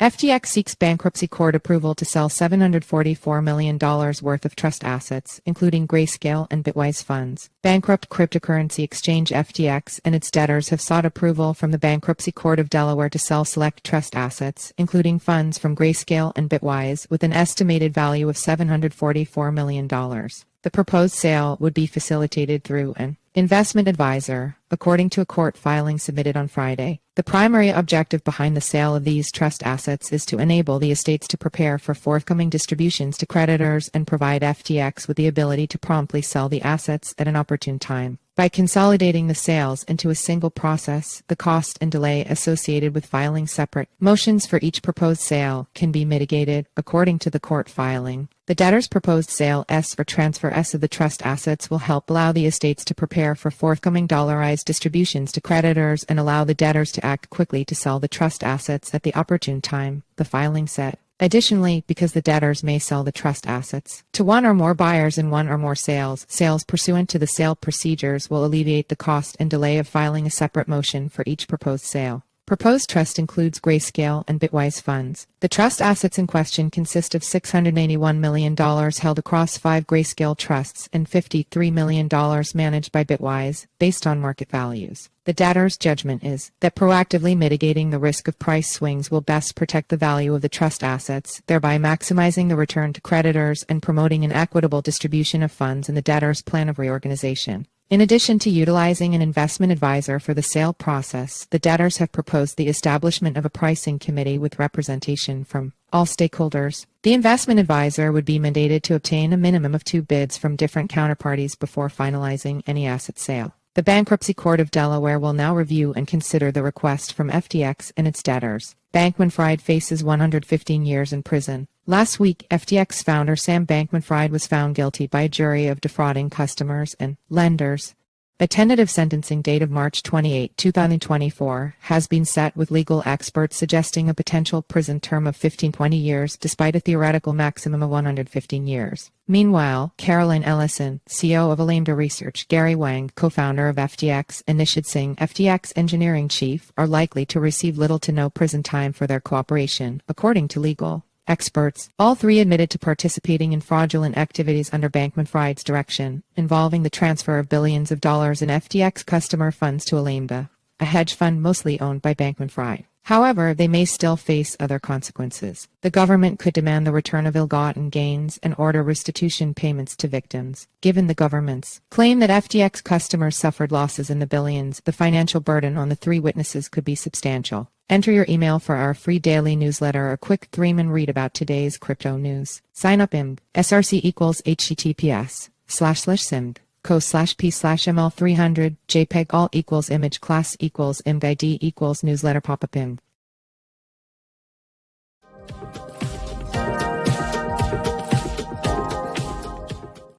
FTX seeks bankruptcy court approval to sell $744 million worth of trust assets, including Grayscale and Bitwise funds. Bankrupt cryptocurrency exchange FTX and its debtors have sought approval from the Bankruptcy Court of Delaware to sell select trust assets, including funds from Grayscale and Bitwise, with an estimated value of $744 million. The proposed sale would be facilitated through an investment advisor, according to a court filing submitted on Friday. The primary objective behind the sale of these trust assets is to enable the estates to prepare for forthcoming distributions to creditors and provide FTX with the ability to promptly sell the assets at an opportune time. By consolidating the sales into a single process, the cost and delay associated with filing separate motions for each proposed sale can be mitigated, according to the court filing. The debtor's proposed sale S or transfer S of the trust assets will help allow the estates to prepare for forthcoming dollarized distributions to creditors and allow the debtors to act quickly to sell the trust assets at the opportune time, the filing said. Additionally, because the debtors may sell the trust assets to one or more buyers in one or more sales pursuant to the sale procedures will alleviate the cost and delay of filing a separate motion for each proposed sale. Proposed trust includes Grayscale and Bitwise funds. The trust assets in question consist of $681 million held across 5 Grayscale trusts and $53 million managed by Bitwise, based on market values. The debtor's judgment is that proactively mitigating the risk of price swings will best protect the value of the trust assets, thereby maximizing the return to creditors and promoting an equitable distribution of funds in the debtor's plan of reorganization. In addition to utilizing an investment advisor for the sale process, the debtors have proposed the establishment of a pricing committee with representation from all stakeholders. The investment advisor would be mandated to obtain a minimum of 2 bids from different counterparties before finalizing any asset sale. The Bankruptcy Court of Delaware will now review and consider the request from FTX and its debtors. Bankman-Fried faces 115 years in prison. Last week, FTX founder Sam Bankman-Fried was found guilty by a jury of defrauding customers and lenders. A tentative sentencing date of March 28, 2024, has been set, with legal experts suggesting a potential prison term of 15-20 years, despite a theoretical maximum of 115 years. Meanwhile, Caroline Ellison, CEO of Alameda Research, Gary Wang, co-founder of FTX, and Nishit Singh, FTX engineering chief, are likely to receive little to no prison time for their cooperation, according to legal experts. All 3 admitted to participating in fraudulent activities under Bankman-Fried's direction, involving the transfer of billions of dollars in FTX customer funds to Alameda, a hedge fund mostly owned by Bankman-Fried. However, they may still face other consequences. The government could demand the return of ill-gotten gains and order restitution payments to victims. Given the government's claim that FTX customers suffered losses in the billions, the financial burden on the 3 witnesses could be substantial. Enter your email for our free daily newsletter, a quick 3-minute read about today's crypto news. Sign up IMG. SRC equals https://simg. co/p/ml300 jpeg alt equals image class equals img id equals newsletter pop-up img.